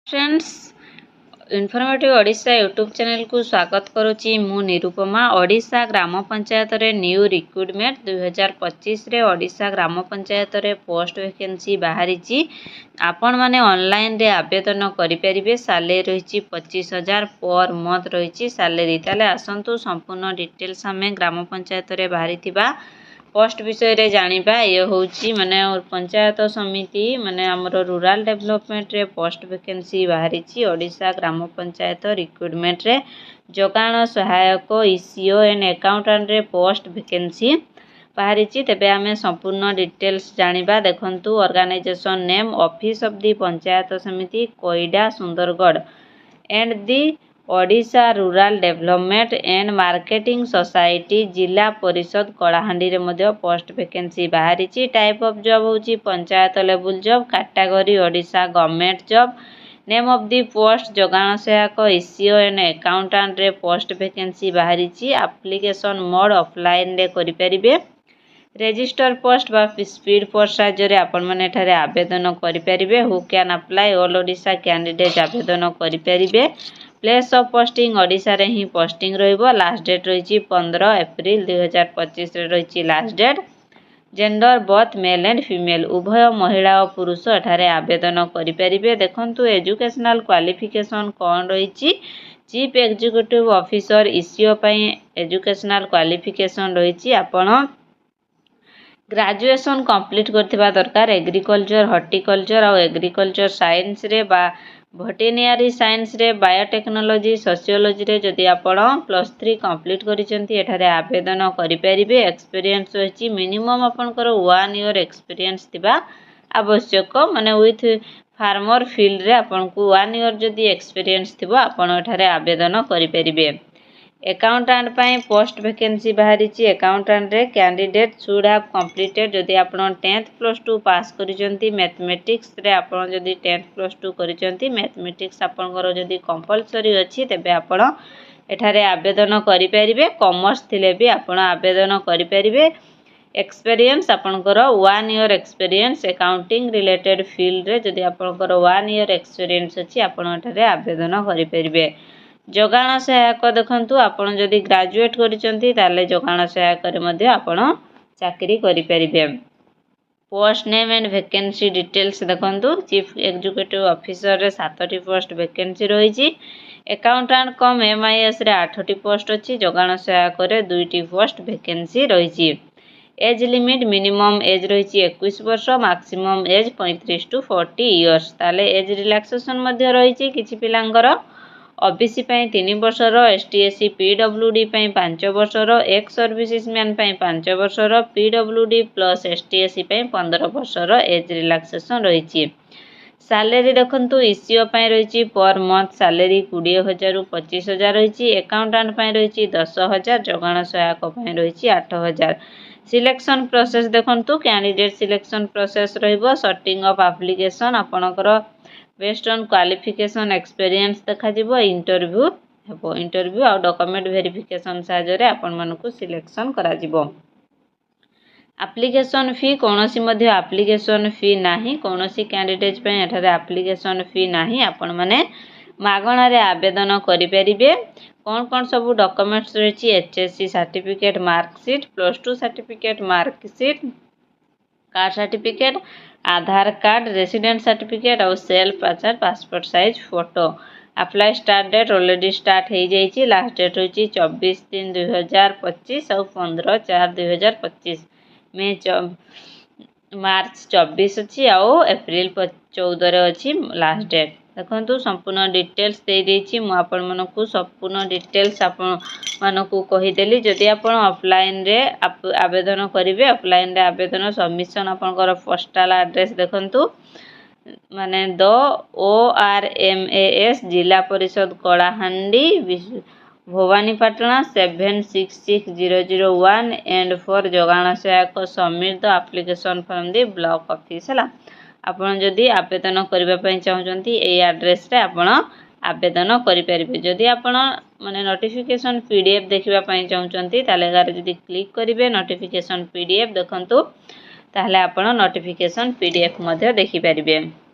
Friends informative Odisha YouTube channel को स्वागत करुच्ची मु निरुपमा। ओडिशा ग्राम पंचायत रे न्यू रिक्रुटमेंट 2025 रे ओडिशा ग्राम पंचायत रे पोस्ट वैकेंसी बाहरी आपण माने ऑनलाइन रे आवेदन करि परिबे। सैलरी रही 25,000 पर मंथ रही सैलरी। ताले आसंतु संपूर्ण डिटेल्स हमें ग्राम पंचायत रे बाहरी थिबा पोस्ट विषय रे जानिबा। ये होची माने पंचायत समिति माने हमरो रूरल डेवलपमेंट रे पोस्ट वैकेंसी बाहरी ओडिशा ग्राम पंचायत रिक्रुटमेंट रे जोगाण सहायक ईसीओ एंड अकाउंटेंट रे पोस्ट वैकेंसी बाहरी। तेबे आमे संपूर्ण डिटेल्स जानिबा। देखंतु organisation name office of the panchayat समिति Koida Sundargarh and the Odisha rural development and marketing society जिला परिषद कलाहांडी रे मध्य पोस्ट वैकेंसी बाहरी। टाइप ऑफ जॉब होची panchayat level job. Category Odisha government job. Name of the post जोगाण सहायक ईसीओ एंड अकाउंटेंट रे पोस्ट वैकेंसी बाहरी। एप्लिकेशन मोड ऑफलाइन रे करि परिबे। रजिस्टर पोस्ट बा स्पीड पोस्ट साहाय्य रे आपण माने एठारे आवेदन करि परिबे। Who can apply all Odisha candidate आवेदन करि परिबे। प्लेस ऑफ पोस्टिंग ओडिशा रे ही पोस्टिंग रहिबो। लास्ट डेट रही 15 एप्रिल 2025 रे रही last date. Gender both male and female उभय महिला और पुरुष एठारे आवेदन करि परिबे। देखंतु एजुकेशनल क्वालिफिकेशन कोन रही। चीफ एग्जीक्यूटिव ऑफिसर ईसीओ पई एजुकेशनल क्वालिफिकेशन रही। आपण ग्रेजुएशन कंप्लीट करथिबा दरकार। एग्रीकल्चर हॉर्टिकल्चर और एग्रीकल्चर साइंस रे बा वेटेरिनरी साइंस रे बायोटेक्नोलॉजी सोशियोलॉजी रे जदि आपण +3 कंप्लीट करिसेंती एठारे आवेदन करि परिबे। एक्सपीरियंस होची मिनिमम आपनकर 1 ईयर एक्सपीरियंस थिबा आवश्यक। माने विथ फार्मर फील्ड रे आपनको 1 ईयर जदि एक्सपीरियंस थिबो आपण एठारे आवेदन करि परिबे। अकाउंटेंट पई पोस्ट वैकेंसी बाहरी। अकाउंटेंट रे कैंडिडेट शुड हैव कंप्लीटेड जदि आपण 10th +2 पास करिसेंती मैथमेटिक्स रे आपण जदि 10th +2 करिसेंती मैथमेटिक्स आपनकर जदि कंपलसरी अछि तेबे आपण एठारे आवेदन करि परिबे। कॉमर्स थिले भी आपण आवेदन करि परिबे। एक्सपीरियंस आपनकर 1 year experience accounting related field रे जदि आपनकर 1 ईयर एक्सपीरियंस अछि आपण एठारे आवेदन करि परिबे। जोगाण सहायक देखंतु आपण जदि ग्रेजुएट करिसेंती ताले जोगाण सहायक रे मध्ये आपण चाकरी करि परिबे। Post name and vacancy details देखंतु चीफ एग्जीक्यूटिव ऑफिसर रे 7टी पोस्ट वैकेंसी रही। अकाउंटेंट कम एमआईएस रे 8टी पोस्ट अछि। जोगाण सहायक रे 2टी पोस्ट वैकेंसी रही। एज लिमिट मिनिमम एज रही 21 वर्ष मैक्सिमम एज 35 to 40 इयर्स। ताले एज रिलैक्सेशन मध्ये रही। किछि पिलांगर ओबीसी पई 3 वर्षर एसटीएससी पीडब्ल्यूडी पई 5 वर्षर एक्स सर्विसेसमैन पई 5 वर्षर पीडब्ल्यूडी प्लस एसटीएससी पई 15 वर्षर एज रिलैक्सेशन रही। सैलरी देखंतु ईसीओ पई रही पर मंथ सैलरी 20,000 रु 25,000 रही। अकाउंटेंट पई रही 10,000। जोगाण सहायक पई रही 8,000। सिलेक्शन प्रोसेस देखंतु कैंडिडेट सिलेक्शन प्रोसेस रहिबो। सॉर्टिंग ऑफ एप्लीकेशन आपनकर बेस्ड ऑन क्वालिफिकेशन एक्सपीरियंस देखा जिवो। इंटरव्यू हेबो। इंटरव्यू और डॉक्यूमेंट वेरिफिकेशन साहाय्य रे आपण मानकु सिलेक्शन करा जिवो। एप्लीकेशन फी कोनोसी मध्ये एप्लीकेशन फी नाही। कोनोसी कैंडिडेट पे एठारे एप्लीकेशन फी नाही। आपण माने मागणा रे आवेदन करि परिबे। कोन सब डॉक्यूमेंट्स रही। HSC certificate marksheet +2 certificate marksheet caste certificate Aadhaar card resident certificate और self passport size photo. Apply start date already start हो जाइए। लास्ट डेट होची 24/3/2025 और 15/4/2025। मार्च 24 अच्छी और एप्रिल 14 अच्छी लास्ट डेट। देखो संपूर्ण डिटेल्स दे देछि मु आपण मानकु संपूर्ण डिटेल्स आपण मानकु कहिदेली। जदि आपण ऑफलाइन रे आवेदन करिवे ऑफलाइन रे आवेदन सबमिशन आपनकर पोस्टल एड्रेस देखंतु माने द ORMAS जिला परिषद कलाहांडी भवानीपाटना 766001 एंड फॉर जोगाण सहायक submit the application from the block office है। आपण जदि आवेदन करबा पई चाहउचंती ए एड्रेस रे आपण आवेदन करि परिबे। जदि आपण माने नोटिफिकेशन पीडीएफ देखिबा पई चाहउचंती ताले गारे जदि क्लिक करिवे नोटिफिकेशन पीडीएफ देखंतु ताहले आपण नोटिफिकेशन पीडीएफ मध्ये देखि परिबे।